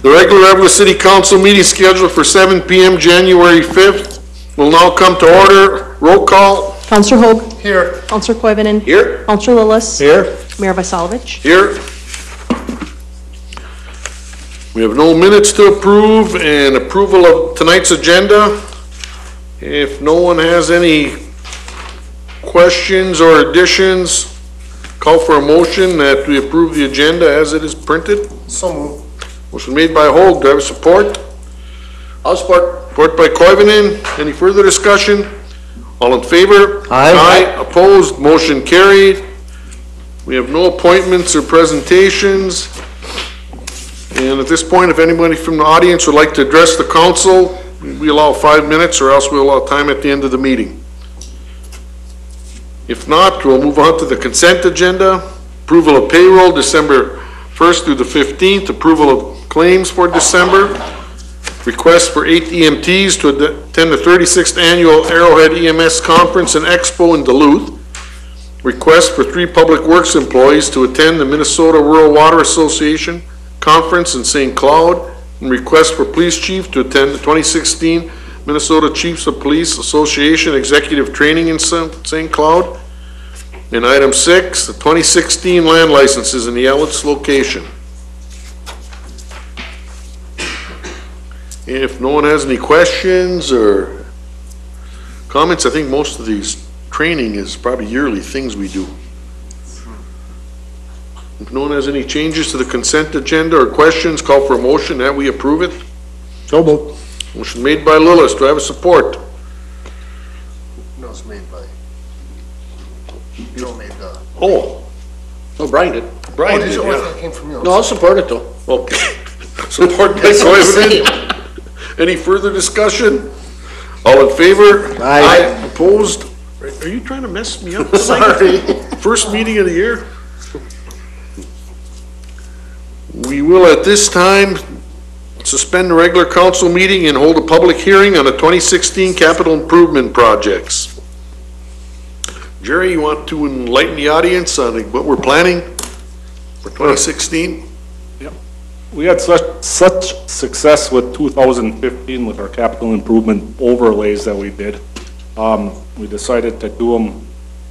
The regular Eveleth City Council meeting scheduled for 7 p.m. January 5th will now come to order. Roll call. Councillor Hogue. Here. Councillor Koivunen. Here. Councillor Lillis. Here. Mayor Vasalovich. Here. We have no minutes to approve and approval of tonight's agenda. If no one has any questions or additions, call for a motion that we approve the agenda as it is printed. So moved. Motion made by Hogue. Do I have support? I'll support. Support by Koivunen. Any further discussion? All in favor? Aye. Opposed? Motion carried. We have no appointments or presentations. And at this point, if anybody from the audience would like to address the council, we allow 5 minutes, or else we allow time at the end of the meeting. If not, we'll move on to the consent agenda. Approval of payroll December 1st through the 15th. Approval of claims for December. Request for 8 EMTs to attend the 36th Annual Arrowhead EMS Conference and Expo in Duluth. Request for 3 Public Works employees to attend the Minnesota Rural Water Association Conference in St. Cloud. And request for Police Chief to attend the 2016 Minnesota Chiefs of Police Association Executive Training in St. Cloud. And item 6, the 2016 land licenses in the Ellet's location. If no one has any questions or comments, I think most of these training is probably yearly things we do. If no one has any changes to the consent agenda or questions, call for a motion that we approve it. So moved. Motion made by Lillis. Do I have a support? No, it's made by. You don't make the. Oh. No, Brian did. Brian did, Did you? yeah. That came from you. No, I'll support it though. Okay. Support by That's what I'm Koivunen. saying. Any further discussion? All in favor? Aye. Opposed? Are you trying to mess me up? Sorry. First meeting of the year? We will at this time suspend the regular council meeting and hold a public hearing on the 2016 capital improvement projects. Jerry, you want to enlighten the audience on what we're planning for 2016? We had such success with 2015 with our capital improvement overlays that we did. We decided to do them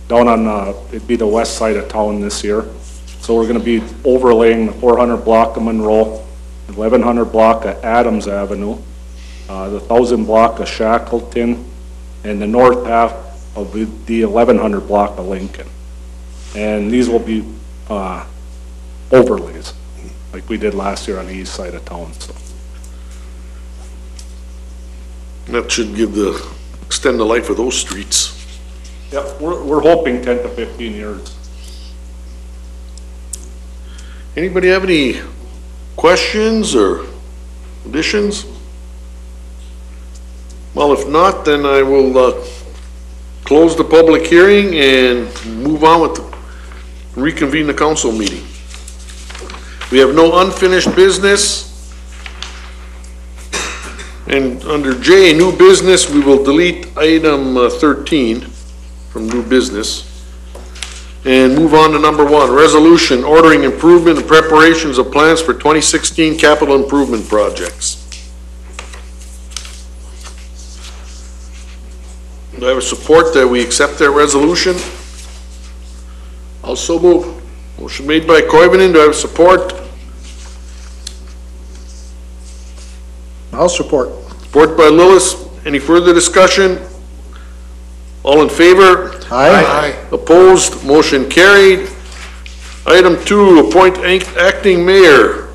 down on, it'd be the west side of town this year. So we're going to be overlaying the 400 block of Monroe, the 1100 block of Adams Avenue, the 1000 block of Shackleton, and the north half of the 1100 block of Lincoln. And these will be overlays, like we did last year on the east side of town. So That should extend the life of those streets. yep, we're hoping 10 to 15 years. Anybody have any questions or additions? Well, if not, then I will close the public hearing and move on with reconvene the council meeting. We have no unfinished business. And under J, new business, we will delete item 13 from new business and move on to number 1, resolution ordering improvement and preparations of plans for 2016 capital improvement projects. Do I have a support that we accept that resolution? Also move. Motion made by Koivunen. Do I have support? I'll support. Support by Lillis. Any further discussion? All in favor? Aye. Opposed? Motion carried. Item 2, appoint acting mayor.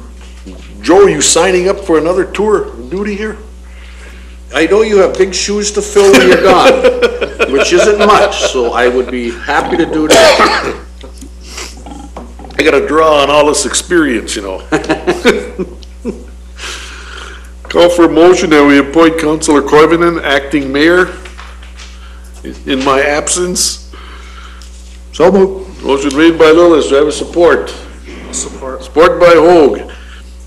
Joe, you signing up for another tour of duty here? I know you have big shoes to fill when you're gone, which isn't much, so I would be happy to do that. I gotta draw on all this experience, you know. Call for a motion that we appoint Councilor Koivunen acting mayor in my absence. So moved. Motion made by Lillis. Do I have a support? Support. Support by Hogue.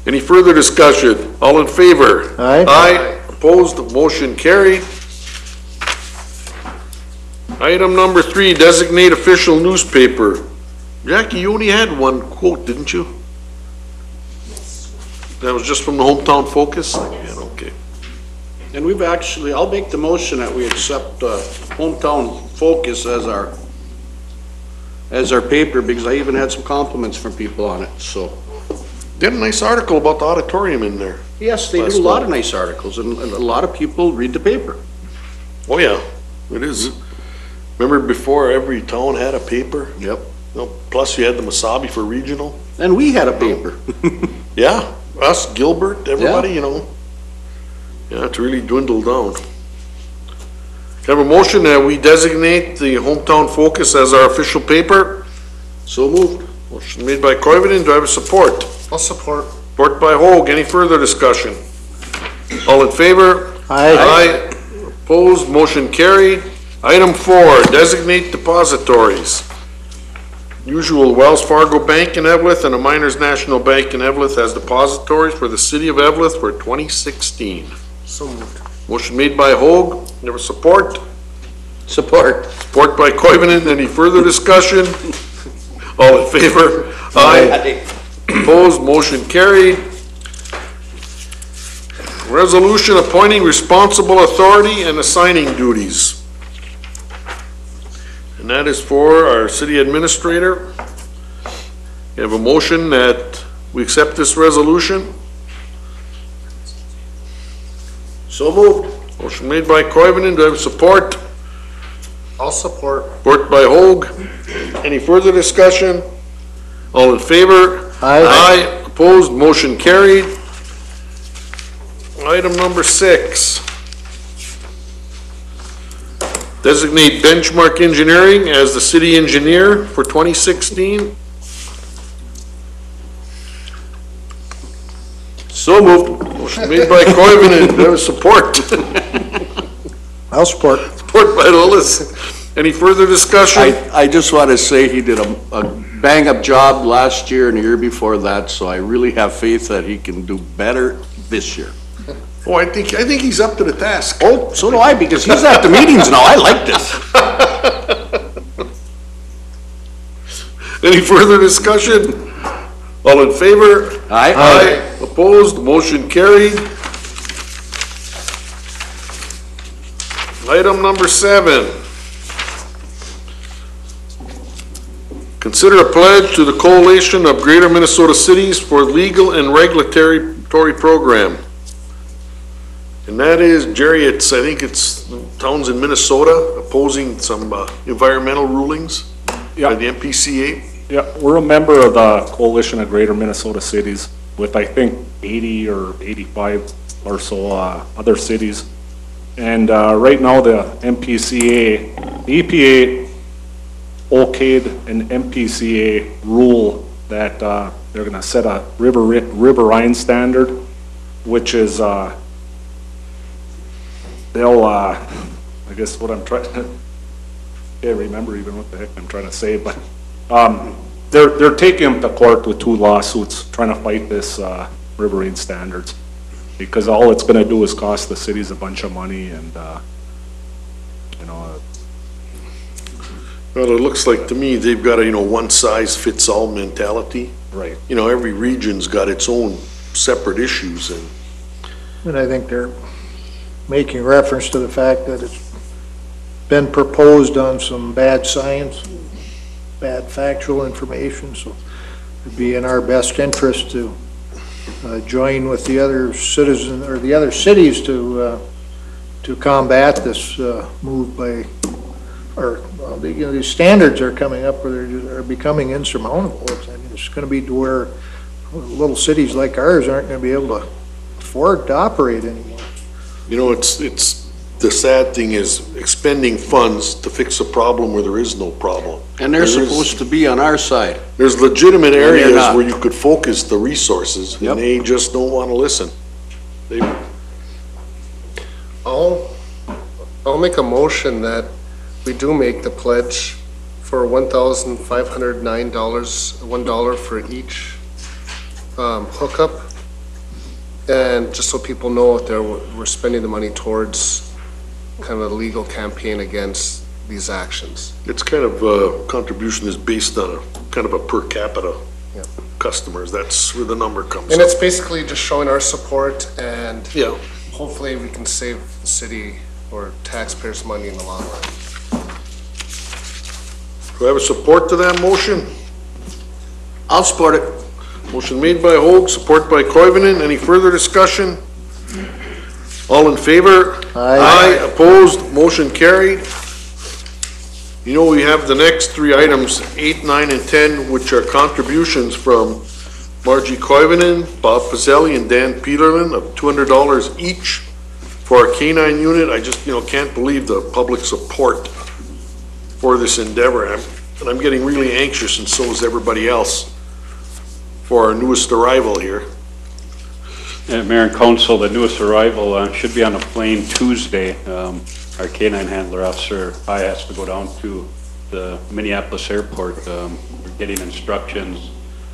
Any further discussion? All in favor? Aye. Aye. Opposed? Motion carried. Item number 3, designate official newspaper. Jackie, you only had one quote, didn't you? That was just from the hometown focus? Yeah, okay. And we've actually, I'll make the motion that we accept Hometown Focus as our paper, because I even had some compliments from people on it, so. Did a nice article about the auditorium in there. Yes, they do a lot of nice articles, and a lot of people read the paper. Oh, yeah, it is. Remember before every town had a paper? Yep. Plus you had the Masabi for regional. And we had a paper. Yeah, us, Gilbert, everybody, you know. Yeah, it's really dwindled down. Have a motion that we designate the Hometown Focus as our official paper. So moved. Motion made by Koivunen, do I have a support? I'll support. Support by Hoag, any further discussion? All in favor? Aye. Opposed, motion carried. Item 4, designate depositories. Usual Wells Fargo Bank in Eveleth and a Miners National Bank in Eveleth as depositories for the city of Eveleth for 2016. So moved. Motion made by Hoag, never support. Support. Support by Koivunen, any further discussion? All in favor? Aye. Opposed, motion carried. Resolution appointing responsible authority and assigning duties. And that is for our city administrator. We have a motion that we accept this resolution. So moved. Motion made by Koivunen, do I have support? I'll support. Support by Hoag. Any further discussion? All in favor? Aye. Opposed, motion carried. Item number 6. Designate Benchmark Engineering as the city engineer for 2016. So moved. Motion made by Koivunen, do I have support? I'll support. Support by Lillis. Any further discussion? I just want to say he did a bang-up job last year and the year before that, so I really have faith that he can do better this year. Oh, I think he's up to the task. Oh, so do I, because he's at the meetings now. I like this. Any further discussion? All in favor? Aye. Aye. Opposed, motion carried. Item number 7. Consider a pledge to the Coalition of Greater Minnesota Cities for Legal and Regulatory Program. And that is, Jerry, I think it's towns in Minnesota opposing some environmental rulings by the MPCA. Yeah, we're a member of the Coalition of Greater Minnesota Cities with, I think, 80 or 85 or so other cities. And right now, the MPCA, the EPA okayed an MPCA rule that they're going to set a riverine standard, which is they'll I guess what I'm trying to can't remember even what the heck I'm trying to say, but they're taking them to court with 2 lawsuits trying to fight this riverine standards, because all it's going to do is cost the cities a bunch of money, and you know. Well, it looks like to me they've got a, one size fits all mentality. Right. Every region's got its own separate issues, And I think they're making reference to the fact that it's been proposed on some bad science, bad factual information, so it'd be in our best interest to join with the other citizens or the other cities to combat this move by, or these standards are coming up where they're becoming insurmountable. It's going to be to where little cities like ours aren't going to be able to afford to operate anymore. it's the sad thing is expending funds to fix a problem where there is no problem. And they're supposed to be on our side. There's legitimate they're areas not. where you could focus the resources, Yep. and they just don't want to listen. I'll make a motion that we do make the pledge for $1,509, $1 for each hookup. And just so people know that we're spending the money towards kind of a legal campaign against these actions. It's kind of, contribution is based on a kind of a per capita. Yeah. customers. That's where the number comes And from. it's basically just showing our support and Yeah. hopefully we can save the city or taxpayers money in the long run. Do I have a support to that motion? I'll support it. Motion made by Hoag, support by Koivunen. Any further discussion? All in favor? Aye. Opposed? Motion carried. You know, we have the next three items, 8, 9, and 10, which are contributions from Margie Koivunen, Bob Pizzelli, and Dan Peterlin of $200 each for our K-9 unit. I just, can't believe the public support for this endeavor. And I'm getting really anxious, and so is everybody else, for our newest arrival here. Mayor and Council, the newest arrival should be on a plane Tuesday. Our K-9 handler officer, I has to go down to the Minneapolis airport. We're getting instructions.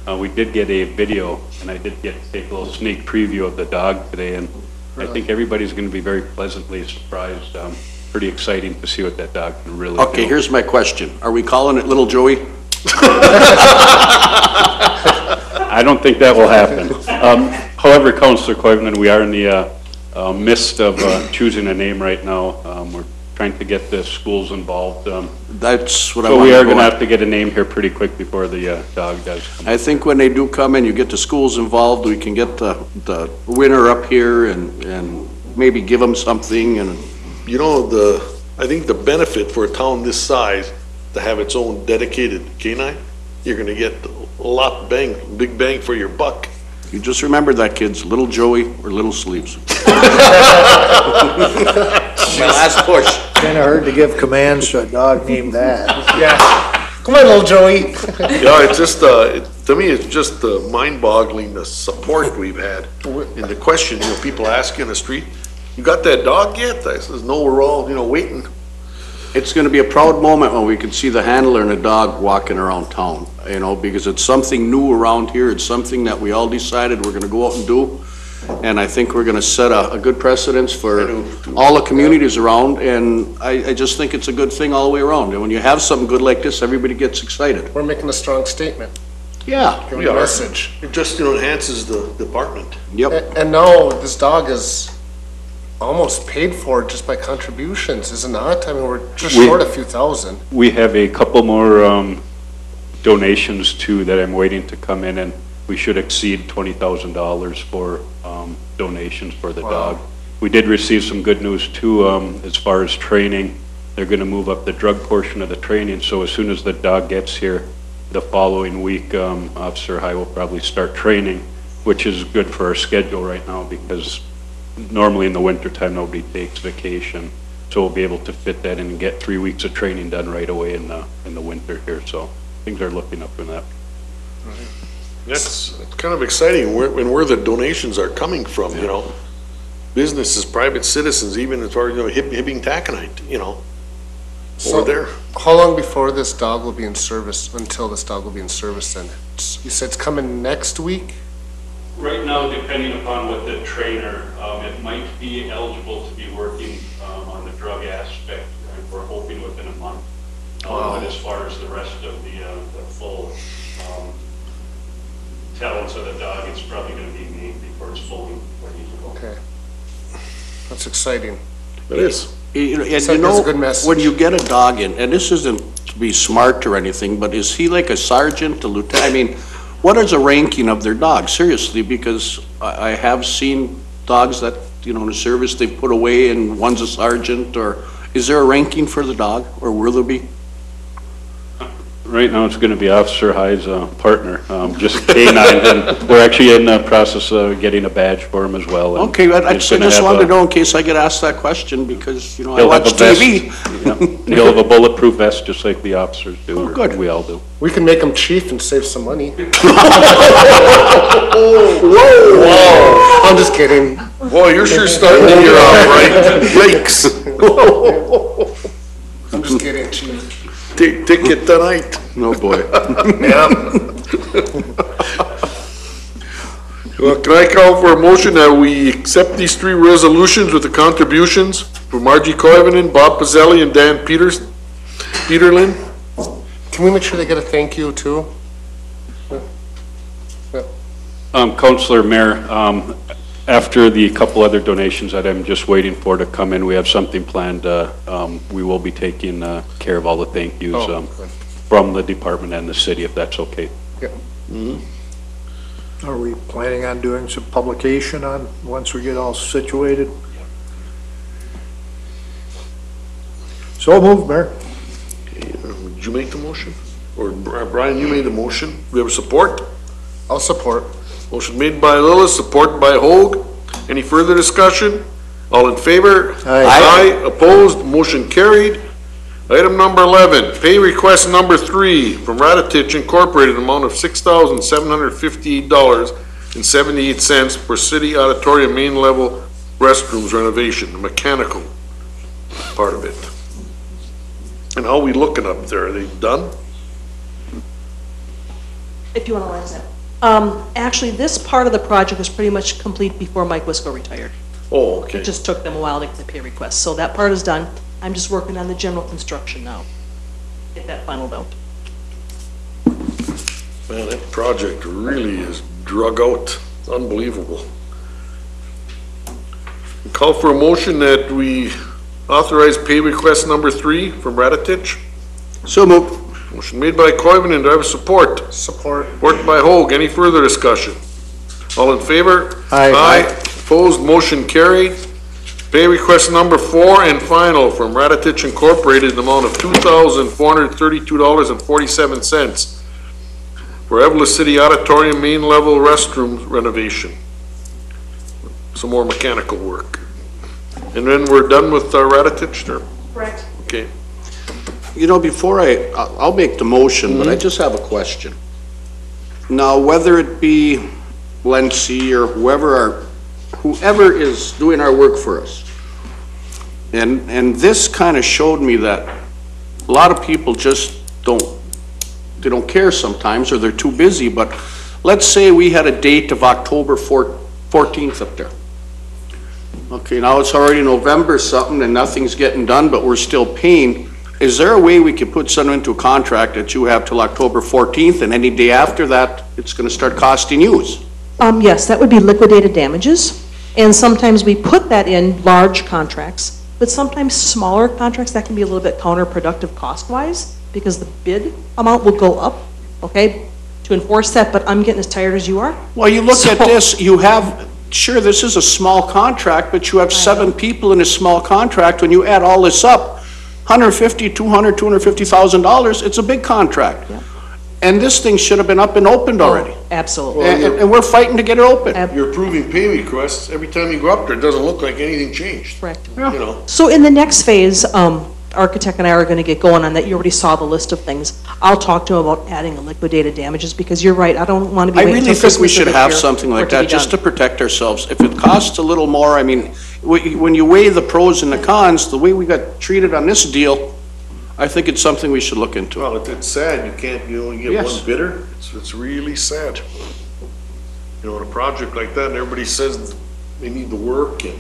We did get a video, and I did get to take a little sneak preview of the dog today, and I think everybody's going to be very pleasantly surprised. Pretty exciting to see what that dog can really do. Okay, here's my question. Are we calling it Little Joey? I don't think that will happen. However, Councilor Koivunen, we are in the midst of choosing a name right now. We're trying to get the schools involved. That's what I So want we to are go going to on. have to get a name here pretty quick before the dog does come. I think when they do come in, you get the schools involved, we can get the winner up here and maybe give them something and. I think the benefit for a town this size to have its own dedicated K-9, you're gonna get a big bang for your buck. You just remember that, kids, Little Joey or Little Sleeves. My last push. Kinda hard to give commands to a dog named that. Yeah. Come on, little Joey. Yeah, it's just, to me, it's just mind-boggling, the support we've had. And the question, people ask in the street, you got that dog yet? I says, no, we're all, waiting. It's gonna be a proud moment when we can see the handler and the dog walking around town, because it's something new around here. It's something that we all decided we're gonna go out and do. And I think we're gonna set a good precedence for all the communities around, and I just think it's a good thing all the way around. And when you have something good like this, everybody gets excited. We're making a strong statement, Yeah. giving a message. It just, enhances the department. Yep. And now this dog is almost paid for just by contributions, is it not? I mean, we're just short a few thousand. We have a couple more donations too that I'm waiting to come in, and we should exceed $20,000 for donations for the dog. We did receive some good news too as far as training. They're going to move up the drug portion of the training, so as soon as the dog gets here the following week, Officer High will probably start training, which is good for our schedule right now because normally in the wintertime nobody takes vacation. So we'll be able to fit that in and get 3 weeks of training done right away in the winter here. So things are looking up in that. That's kind of exciting where the donations are coming from, Businesses, private citizens, even as far as, hipping taconite, So, over there. how long before this dog will be in service, until this dog will be in service then? You said it's coming next week? Right now, depending upon what the trainer, it might be eligible to be working on the drug aspect. We're hoping within a month. But as far as the rest of the full talents of the dog, it's probably going to be May before it's fully ready to go. Okay. That's exciting. It is. That's a good message. When you get a dog in, and this isn't to be smart or anything, but is he like a sergeant, a lieutenant? I mean, what is the ranking of their dog? Seriously, because I have seen dogs that, in the service they put away and one's a sergeant, or is there a ranking for the dog, or will there be? Right now, it's going to be Officer High's partner, just K9, and we're actually in the process of getting a badge for him as well. and Okay, I he's just gonna have wanted to a- know in case I get asked that question, because, I he'll have watch a vest. TV. Yeah, He'll have a bulletproof vest, just like the officers do. Oh, or good. We all do. We can make him chief and save some money. Whoa! I'm just kidding. Boy, you're sure starting the year off right. Yikes. I'm just kidding, chief. Ticket tonight. No, boy. Yeah. Well, can I call for a motion that we accept these three resolutions with the contributions from Margie Koivunen, Bob Pizzelli, and Dan Peterlin? Can we make sure they get a thank you too? Counselor, Mayor, after the couple other donations that I'm just waiting for to come in, we have something planned. We will be taking care of all the thank yous from the department and the city, if that's okay. Are we planning on doing some publication on, once we get all situated? So moved, Mayor. Did you make the motion? Or Brian, you made the motion? Do we have support? I'll support. Motion made by Lillis, support by Hoag. Any further discussion? All in favor? Aye. Opposed? Motion carried. Item number 11, pay request number 3 from Ratatich Incorporated, amount of $6,758.78 for city auditorium main level restrooms renovation, the mechanical part of it. And how we looking up there? Are they done? If you want to answer that. Actually, this part of the project was pretty much complete before Mike Wisco retired. Oh, okay. It just took them a while to get the pay request. So that part is done. I'm just working on the general construction now. Get that finalized out. Man, that project really is drug out. It's unbelievable. Call for a motion that we authorize pay request number 3 from Ratatich. So moved. Motion made by Coivinon, do I have support? Support. Support by Hoag, any further discussion? All in favor? Aye. Opposed, motion carried. Pay request number 4 and final from Ratatich Incorporated, in the amount of $2,432.47 for Eveleth City Auditorium main level restroom renovation. Some more mechanical work. And then we're done with Ratatich, there? Correct. Okay. You know, before I'll make the motion, but I just have a question. Now, whether it be Lency or whoever is doing our work for us, and this kind of showed me that a lot of people just don't care sometimes, or they're too busy, but let's say we had a date of October 14th up there. Okay, now it's already November something and nothing's getting done, but we're still paying. Is there a way we could put something into a contract that you have till October 14th, and any day after that, it's gonna start costing yous? Yes, that would be liquidated damages. And sometimes we put that in large contracts, but sometimes smaller contracts, that can be a little bit counterproductive cost-wise, because the bid amount will go up, okay, to enforce that, but I'm getting as tired as you are. Well, you look at this, you have, sure, this is a small contract, but you have 7 people in a small contract. When you add all this up, $150,000, $200,000, $250,000, it's a big contract. Yeah. And this thing should have been up and opened already. Absolutely. And we're fighting to get it open. You're approving pay requests, every time you go up there, it doesn't look like anything changed, Correct. you know? So in the next phase, architect and I are going to get going on that. You already saw the list of things. I'll talk to him about adding a liquidated damages, because you're right, I don't want to be I waiting really until think we Christmas should of this have year something for it like to be that, just to done. protect ourselves. If it costs a little more, I mean, when you weigh the pros and the cons, the way we got treated on this deal, I think it's something we should look into. Well, it's sad, you only get Yes. one bidder, it's really sad. You know, in a project like that, and everybody says they need the work, and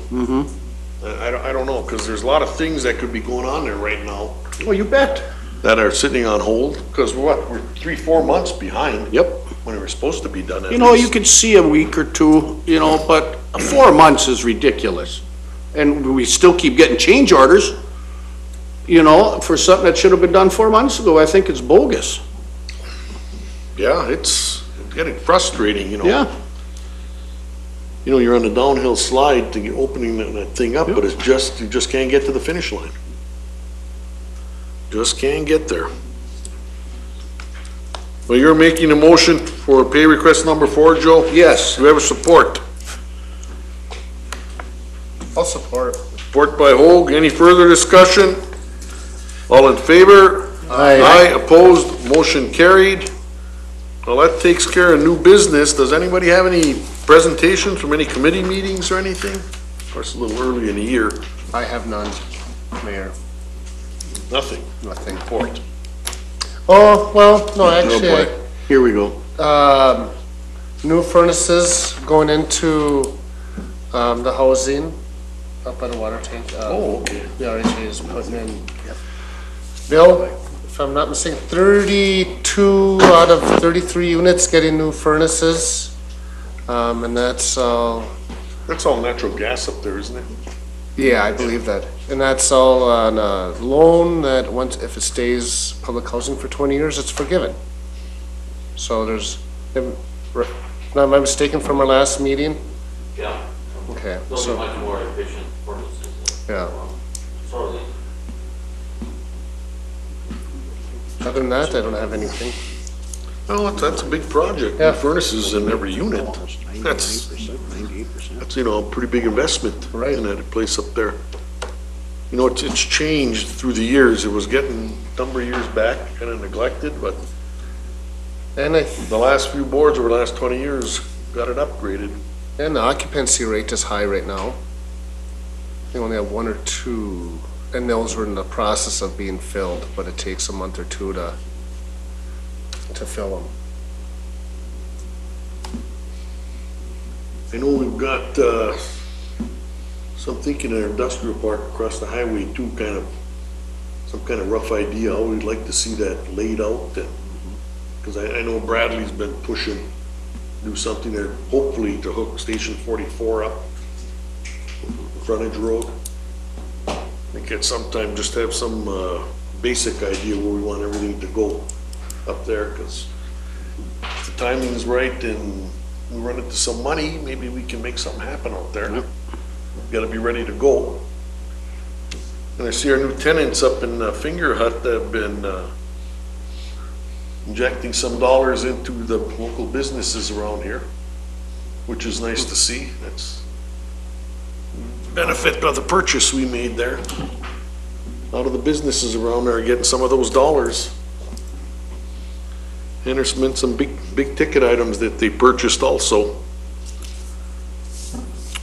I don't know, because there's a lot of things that could be going on there right now Well, you bet. that are sitting on hold, because we're 3-4 months behind. Yep. When it was supposed to be done at You know, least. you could see a week or two, you know, but 4 months is ridiculous. And we still keep getting change orders, you know, for something that should have been done 4 months ago. I think it's bogus. Yeah, it's getting frustrating, you know. Yeah. You know, you're on a downhill slide to get opening that thing up, but it's just, you just can't get to the finish line. Just can't get there. Well, you're making a motion for pay request number 4, Joe? Yes. Do we have a support? I'll support. Support by Hoag. Any further discussion? All in favor? Aye. Opposed? Motion carried. Well, that takes care of new business. Does anybody have any presentations from any committee meetings or anything? Of course, a little early in the year. I have none, Mayor. Nothing. Nothing. Report. Oh, well, no, actually, Here we go. new furnaces going into, the housing up by the water tank. Oh, okay. The RHA is putting in. Bill, if I'm not mistaken, 32 out of 33 units getting new furnaces. And that's, That's all natural gas up there, isn't it? yeah, I believe that. And that's all on a loan that once, if it stays public housing for 20 years, it's forgiven. So there's, am I mistaken from our last meeting? Yeah, Okay, they'll be so, much more efficient furnaces. yeah. Sorely. Other than that, I don't have anything. Well, that's a big project. Yeah. Furnaces in every unit. That's, you know, a pretty big investment. Right. In that place up there. You know, it's changed through the years. It was getting a number of years back, kind of neglected, but And the last few boards over the last 20 years got it upgraded. and the occupancy rate is high right now. They only have 1 or 2, and those were in the process of being filled, but it takes a month or 2 to fill them. I know we've got, some thinking in our industrial park across the highway too, some kind of rough idea how we'd like to see that laid out and, cause I know Bradley's been pushing, do something there, hopefully to hook Station 44 up, frontage road. I think at some time just have some, basic idea where we want everything to go up there, cause if the timing's right and we run into some money, maybe we can make something happen out there. Gotta be ready to go. And I see our new tenants up in Finger Hut that have been injecting some dollars into the local businesses around here, which is nice to see. That's benefit of the purchase we made there. A lot of the businesses around there are getting some of those dollars. And there's been some big ticket items that they purchased also.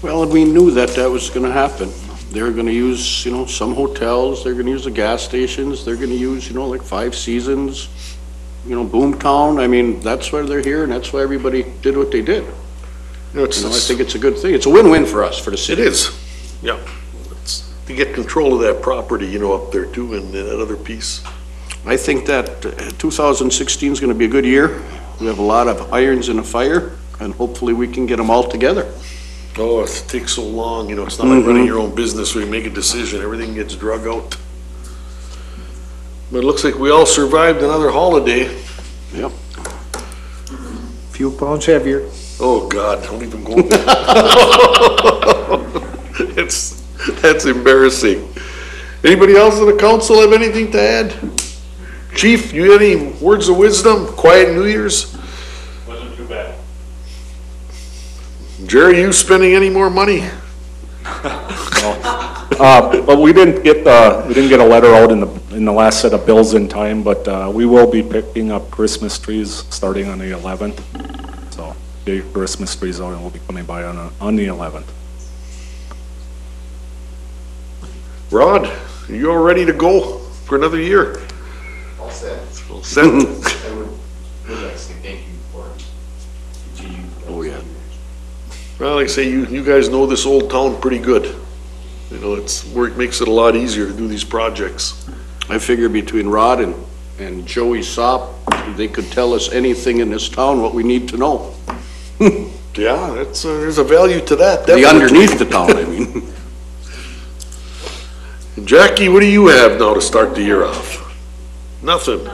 Well, and we knew that was gonna happen. They're gonna use, you know, some hotels, they're gonna use the gas stations, they're gonna use, you know, like Five Seasons, you know, Boomtown. I mean, that's why they're here and that's why everybody did what they did. You know, You know, I think it's a good thing. It's a win-win for us, for the It city. is, yeah. It's to get control of that property, you know, up there too, and that other piece. I think that 2016 is gonna be a good year. We have a lot of irons in the fire and hopefully we can get them all together. Oh, it takes so long, you know, it's not like running your own business where you make a decision, everything gets drug out. But it looks like we all survived another holiday. Yep. Few pounds heavier. Oh, God, don't even go there. That's embarrassing. Anybody else in the council have anything to add? Chief, you have any words of wisdom? Quiet New Year's? Wasn't too bad. Jerry, you spending any more money? But we didn't get a letter out in the last set of bills in time, but, we will be picking up Christmas trees starting on the 11th. So, the Christmas trees will be coming by on the 11th. Rod, are you all ready to go for another year? All set. All set? I would like to say thank you for continuing. Oh, yeah. Well, like I say, you guys know this old town pretty good. You know, it's where it makes it a lot easier to do these projects. I figure between Rod and Joey Sop, they could tell us anything in this town, what we need to know. Yeah, that's, there's a value to that, The definitely. underneath the town, I mean. Jackie, what do you have now to start the year off? Nothing.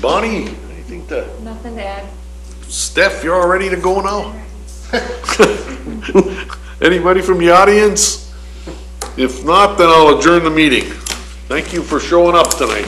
Bonnie, anything to, Nothing to add. Steph, you're all ready to go now? Anybody from the audience? If not, then I'll adjourn the meeting. Thank you for showing up tonight.